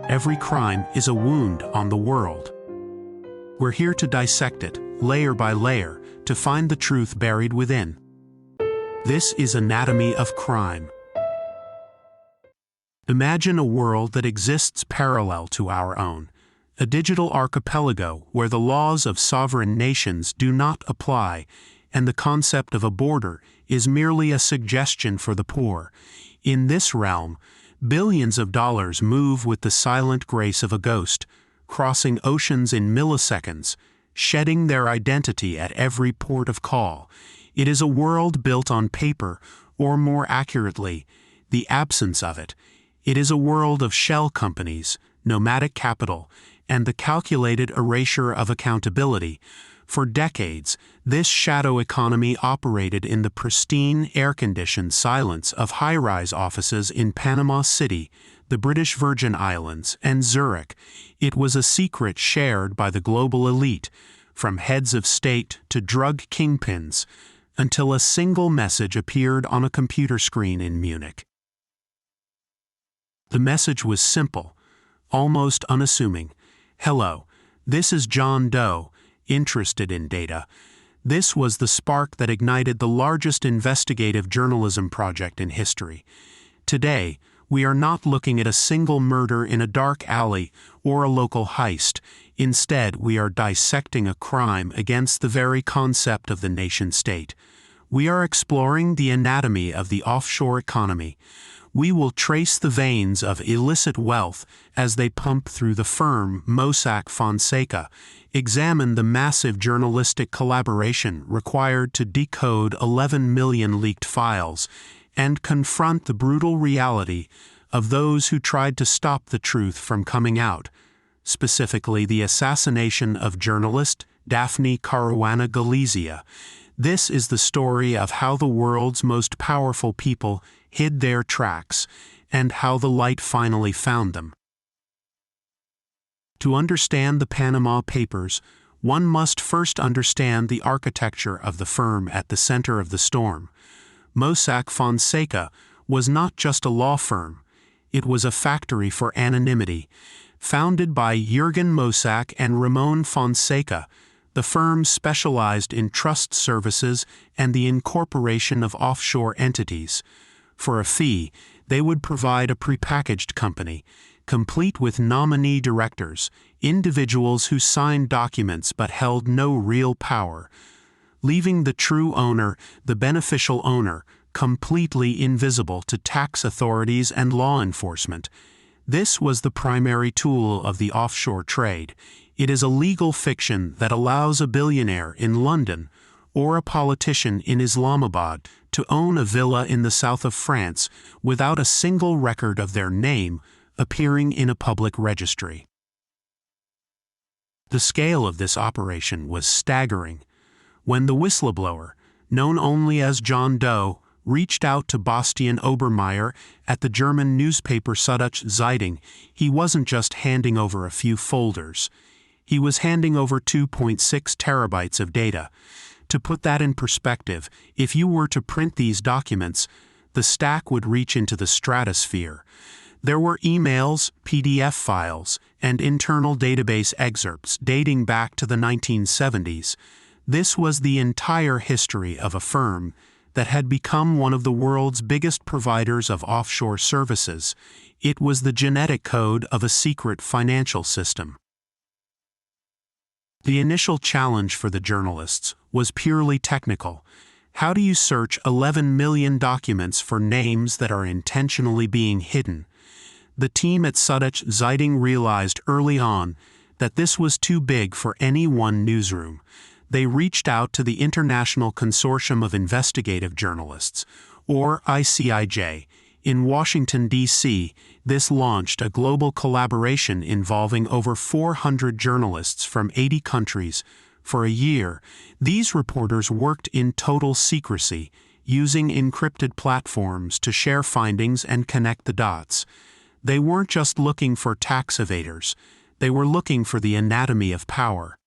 every crime is a wound on the world. We're here to dissect it, layer by layer, to find the truth buried within. This is Anatomy of Crime. Imagine a world that exists parallel to our own, a digital archipelago where the laws of sovereign nations do not apply, and the concept of a border is merely a suggestion for the poor. In this realm, billions of dollars move with the silent grace of a ghost, crossing oceans in milliseconds, shedding their identity at every port of call. It is a world built on paper, or more accurately, the absence of it. It is a world of shell companies, nomadic capital, and the calculated erasure of accountability. For decades, this shadow economy operated in the pristine, air-conditioned silence of high-rise offices in Panama City, the British Virgin Islands, and Zurich. It was a secret shared by the global elite, from heads of state to drug kingpins, until a single message appeared on a computer screen in Munich. The message was simple, almost unassuming. "Hello, this is John Doe, interested in data." This was the spark that ignited the largest investigative journalism project in history. Today, we are not looking at a single murder in a dark alley or a local heist. Instead, we are dissecting a crime against the very concept of the nation-state. We are exploring the anatomy of the offshore economy. We will trace the veins of illicit wealth as they pump through the firm Mossack Fonseca, examine the massive journalistic collaboration required to decode 11 million leaked files, and confront the brutal reality of those who tried to stop the truth from coming out, specifically the assassination of journalist Daphne Caruana Galizia. This is the story of how the world's most powerful people hid their tracks, and how the light finally found them. To understand the Panama Papers, one must first understand the architecture of the firm at the center of the storm. Mossack Fonseca was not just a law firm, it was a factory for anonymity. Founded by Jürgen Mossack and Ramon Fonseca, the firm specialized in trust services and the incorporation of offshore entities. For a fee, they would provide a prepackaged company, complete with nominee directors, individuals who signed documents but held no real power, leaving the true owner, the beneficial owner, completely invisible to tax authorities and law enforcement. This was the primary tool of the offshore trade. It is a legal fiction that allows a billionaire in London or a politician in Islamabad to own a villa in the south of France without a single record of their name appearing in a public registry. The scale of this operation was staggering. When the whistleblower, known only as John Doe, reached out to Bastian Obermeier at the German newspaper Süddeutsche Zeitung, he wasn't just handing over a few folders. He was handing over 2.6 terabytes of data. To put that in perspective, if you were to print these documents, the stack would reach into the stratosphere. There were emails, PDF files, and internal database excerpts dating back to the 1970s. This was the entire history of a firm that had become one of the world's biggest providers of offshore services. It was the genetic code of a secret financial system. The initial challenge for the journalists was purely technical. How do you search 11 million documents for names that are intentionally being hidden? The team at Süddeutsche Zeitung realized early on that this was too big for any one newsroom. They reached out to the International Consortium of Investigative Journalists, or ICIJ. In Washington, D.C., this launched a global collaboration involving over 400 journalists from 80 countries. For a year, these reporters worked in total secrecy, using encrypted platforms to share findings and connect the dots. They weren't just looking for tax evaders, they were looking for the anatomy of power.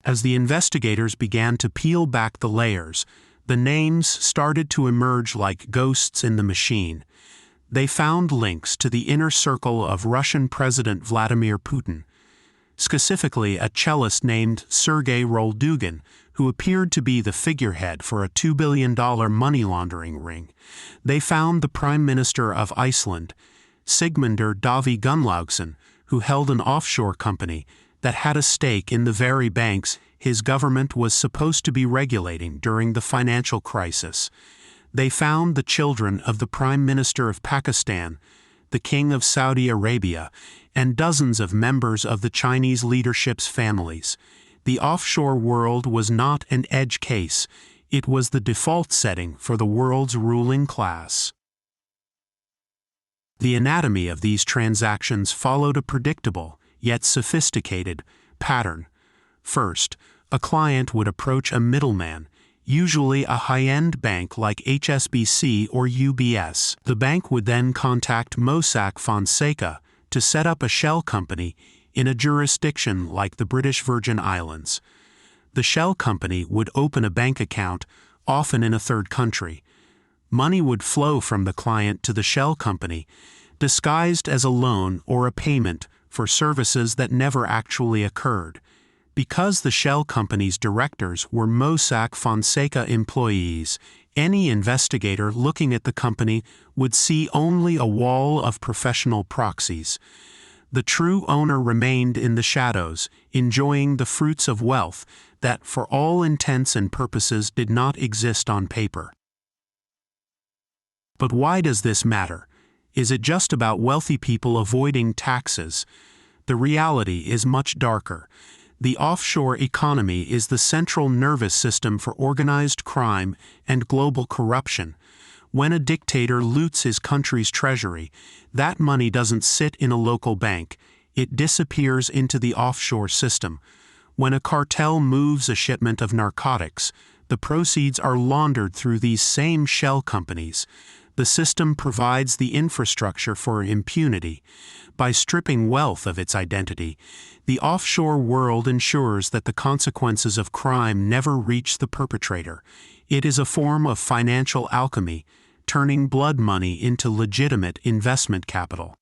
As the investigators began to peel back the layers, the names started to emerge like ghosts in the machine. They found links to the inner circle of Russian President Vladimir Putin, specifically a cellist named Sergei Roldugin, who appeared to be the figurehead for a $2 billion money laundering ring. They found the Prime Minister of Iceland, Sigmundur Davíð Gunnlaugsson, who held an offshore company that had a stake in the very banks his government was supposed to be regulating during the financial crisis. They found the children of the Prime Minister of Pakistan, the King of Saudi Arabia, and dozens of members of the Chinese leadership's families. The offshore world was not an edge case, it was the default setting for the world's ruling class. The anatomy of these transactions followed a predictable, yet sophisticated, pattern. First, a client would approach a middleman, usually a high-end bank like HSBC or UBS. The bank would then contact Mossack Fonseca to set up a shell company in a jurisdiction like the British Virgin Islands. The shell company would open a bank account, often in a third country. Money would flow from the client to the shell company, disguised as a loan or a payment for services that never actually occurred. Because the shell company's directors were Mossack Fonseca employees, any investigator looking at the company would see only a wall of professional proxies. The true owner remained in the shadows, enjoying the fruits of wealth that, for all intents and purposes, did not exist on paper. But why does this matter? Is it just about wealthy people avoiding taxes? The reality is much darker. The offshore economy is the central nervous system for organized crime and global corruption. When a dictator loots his country's treasury, that money doesn't sit in a local bank, it disappears into the offshore system. When a cartel moves a shipment of narcotics, the proceeds are laundered through these same shell companies. The system provides the infrastructure for impunity. By stripping wealth of its identity, the offshore world ensures that the consequences of crime never reach the perpetrator. It is a form of financial alchemy, turning blood money into legitimate investment capital.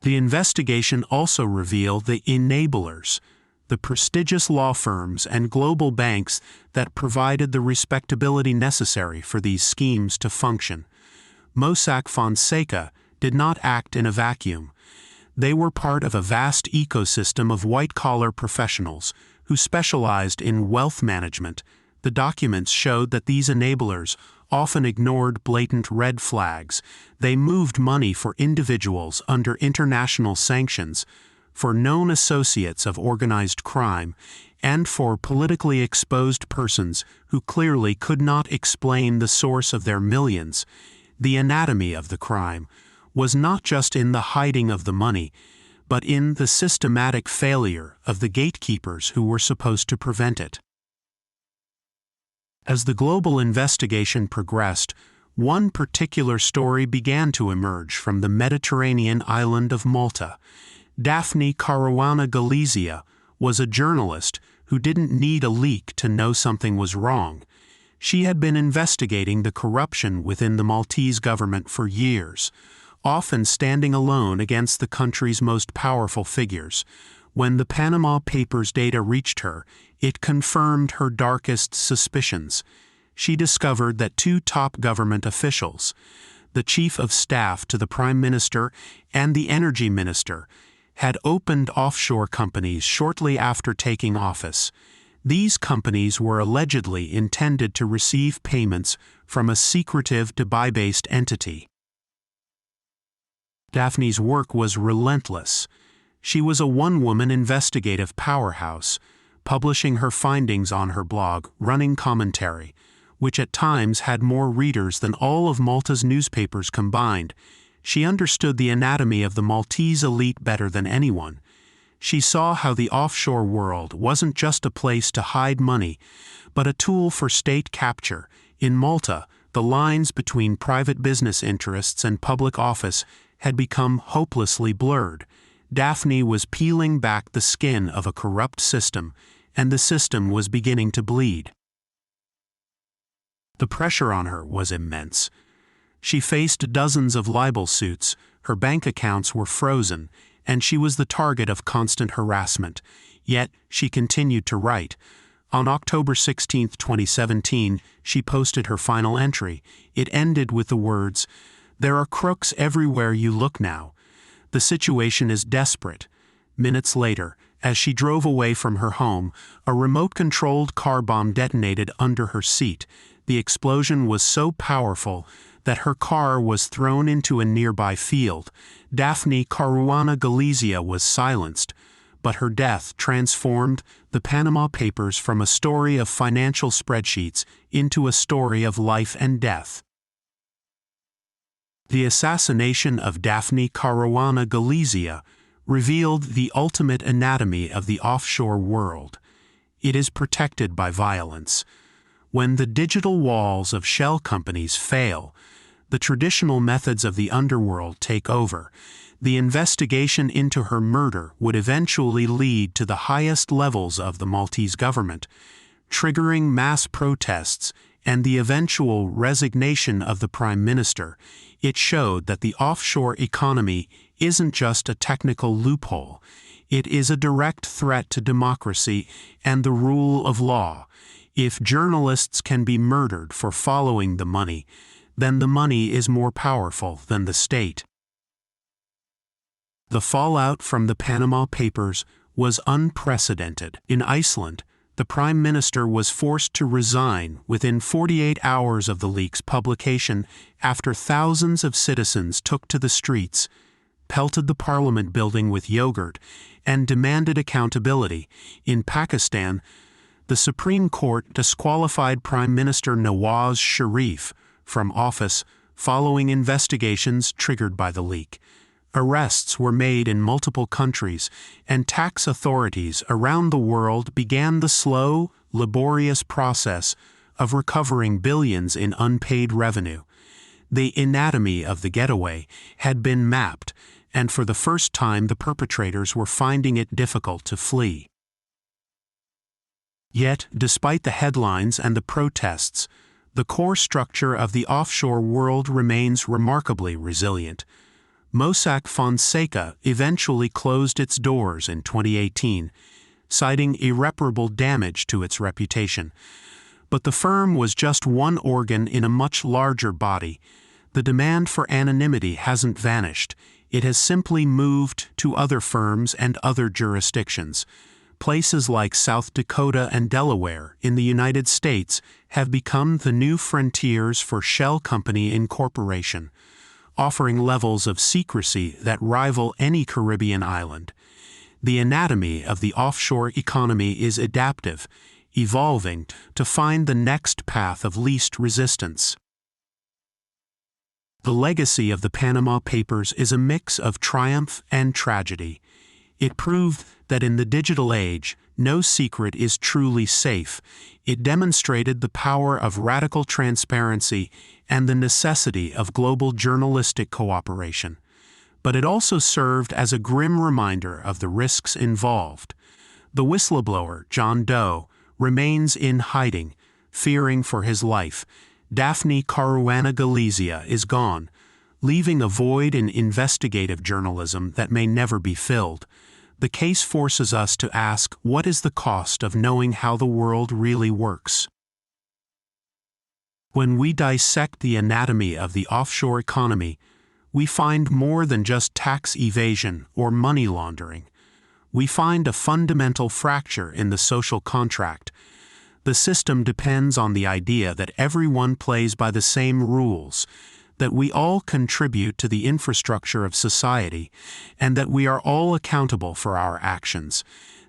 The investigation also revealed the enablers, the prestigious law firms and global banks that provided the respectability necessary for these schemes to function. Mossack Fonseca did not act in a vacuum. They were part of a vast ecosystem of white-collar professionals who specialized in wealth management. The documents showed that these enablers often ignored blatant red flags. They moved money for individuals under international sanctions, for known associates of organized crime, and for politically exposed persons who clearly could not explain the source of their millions. The anatomy of the crime was not just in the hiding of the money, but in the systematic failure of the gatekeepers who were supposed to prevent it. As the global investigation progressed, one particular story began to emerge from the Mediterranean island of Malta. Daphne Caruana Galizia was a journalist who didn't need a leak to know something was wrong. She had been investigating the corruption within the Maltese government for years, often standing alone against the country's most powerful figures. When the Panama Papers data reached her, it confirmed her darkest suspicions. She discovered that two top government officials, the chief of staff to the Prime Minister and the Energy Minister, had opened offshore companies shortly after taking office. These companies were allegedly intended to receive payments from a secretive Dubai-based entity. Daphne's work was relentless. She was a one-woman investigative powerhouse, publishing her findings on her blog, Running Commentary, which at times had more readers than all of Malta's newspapers combined. She understood the anatomy of the Maltese elite better than anyone. She saw how the offshore world wasn't just a place to hide money, but a tool for state capture. In Malta, the lines between private business interests and public office had become hopelessly blurred. Daphne was peeling back the skin of a corrupt system, and the system was beginning to bleed. The pressure on her was immense. She faced dozens of libel suits, her bank accounts were frozen, and she was the target of constant harassment. Yet, she continued to write. On October 16, 2017, she posted her final entry. It ended with the words, "There are crooks everywhere you look now. The situation is desperate." Minutes later, as she drove away from her home, a remote-controlled car bomb detonated under her seat. The explosion was so powerful that her car was thrown into a nearby field. Daphne Caruana Galizia was silenced, but her death transformed the Panama Papers from a story of financial spreadsheets into a story of life and death. The assassination of Daphne Caruana Galizia revealed the ultimate anatomy of the offshore world. It is protected by violence. When the digital walls of shell companies fail, the traditional methods of the underworld take over. The investigation into her murder would eventually lead to the highest levels of the Maltese government, triggering mass protests and the eventual resignation of the Prime Minister. It showed that the offshore economy isn't just a technical loophole. It is a direct threat to democracy and the rule of law. If journalists can be murdered for following the money, then the money is more powerful than the state. The fallout from the Panama Papers was unprecedented. In Iceland, the Prime Minister was forced to resign within 48 hours of the leak's publication after thousands of citizens took to the streets, pelted the parliament building with yogurt, and demanded accountability. In Pakistan, the Supreme Court disqualified Prime Minister Nawaz Sharif from office following investigations triggered by the leak. Arrests were made in multiple countries, and tax authorities around the world began the slow, laborious process of recovering billions in unpaid revenue. The anatomy of the getaway had been mapped, and for the first time the perpetrators were finding it difficult to flee. Yet, despite the headlines and the protests, the core structure of the offshore world remains remarkably resilient. Mossack Fonseca eventually closed its doors in 2018, citing irreparable damage to its reputation. But the firm was just one organ in a much larger body. The demand for anonymity hasn't vanished. It has simply moved to other firms and other jurisdictions. Places like South Dakota and Delaware in the United States have become the new frontiers for shell company incorporation, offering levels of secrecy that rival any Caribbean island. The anatomy of the offshore economy is adaptive, evolving to find the next path of least resistance. The legacy of the Panama Papers is a mix of triumph and tragedy. It proved that in the digital age, no secret is truly safe. It demonstrated the power of radical transparency and the necessity of global journalistic cooperation. But it also served as a grim reminder of the risks involved. The whistleblower, John Doe, remains in hiding, fearing for his life. Daphne Caruana Galizia is gone, leaving a void in investigative journalism that may never be filled. The case forces us to ask, what is the cost of knowing how the world really works? When we dissect the anatomy of the offshore economy, we find more than just tax evasion or money laundering. We find a fundamental fracture in the social contract. The system depends on the idea that everyone plays by the same rules, that we all contribute to the infrastructure of society, and that we are all accountable for our actions.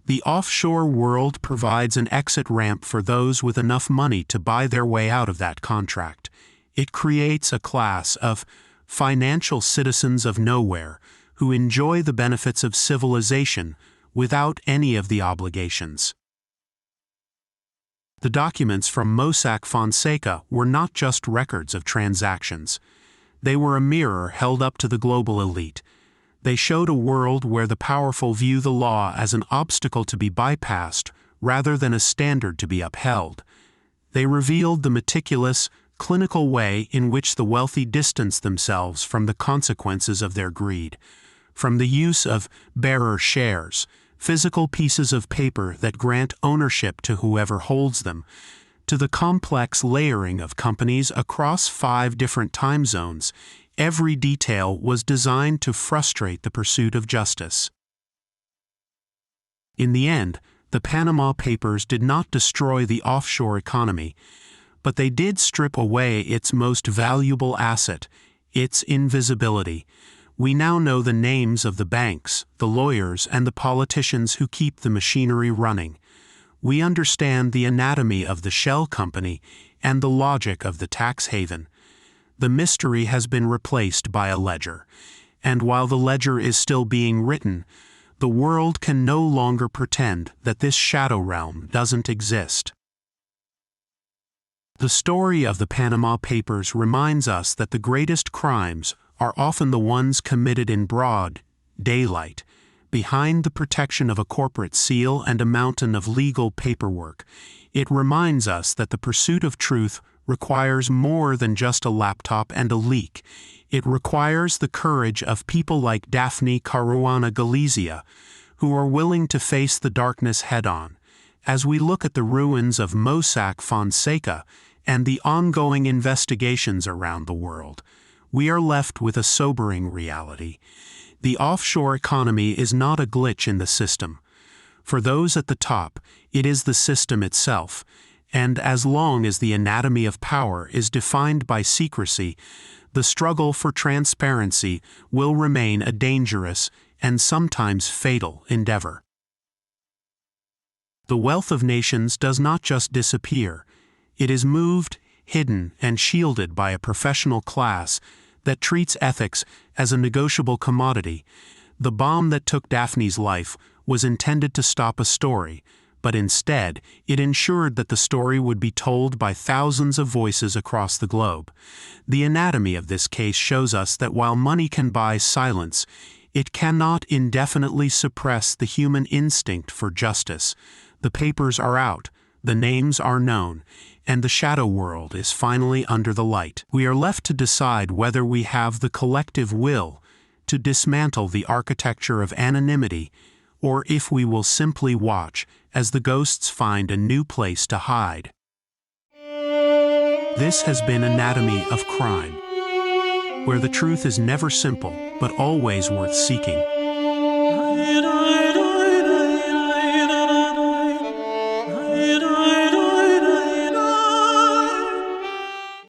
The offshore world provides an exit ramp for those with enough money to buy their way out of that contract. It creates a class of financial citizens of nowhere who enjoy the benefits of civilization without any of the obligations. The documents from Mossack Fonseca were not just records of transactions. They were a mirror held up to the global elite. They showed a world where the powerful view the law as an obstacle to be bypassed rather than a standard to be upheld. They revealed the meticulous, clinical way in which the wealthy distance themselves from the consequences of their greed, from the use of bearer shares, physical pieces of paper that grant ownership to whoever holds them, to the complex layering of companies across 5 different time zones. Every detail was designed to frustrate the pursuit of justice. In the end, the Panama Papers did not destroy the offshore economy, but they did strip away its most valuable asset, its invisibility. We now know the names of the banks, the lawyers, and the politicians who keep the machinery running. We understand the anatomy of the shell company and the logic of the tax haven. The mystery has been replaced by a ledger, and while the ledger is still being written, the world can no longer pretend that this shadow realm doesn't exist. The story of the Panama Papers reminds us that the greatest crimes are often the ones committed in broad daylight, behind the protection of a corporate seal and a mountain of legal paperwork. It reminds us that the pursuit of truth requires more than just a laptop and a leak. It requires the courage of people like Daphne Caruana Galizia, who are willing to face the darkness head-on. As we look at the ruins of Mossack, Fonseca, and the ongoing investigations around the world, we are left with a sobering reality. The offshore economy is not a glitch in the system. For those at the top, it is the system itself, and as long as the anatomy of power is defined by secrecy, the struggle for transparency will remain a dangerous and sometimes fatal endeavor. The wealth of nations does not just disappear. It is moved, hidden, and shielded by a professional class that treats ethics as a negotiable commodity. The bomb that took Daphne's life was intended to stop a story, but instead, it ensured that the story would be told by thousands of voices across the globe. The anatomy of this case shows us that while money can buy silence, it cannot indefinitely suppress the human instinct for justice. The papers are out, the names are known, and the shadow world is finally under the light. We are left to decide whether we have the collective will to dismantle the architecture of anonymity, or if we will simply watch as the ghosts find a new place to hide. This has been Anatomy of Crime, where the truth is never simple, but always worth seeking.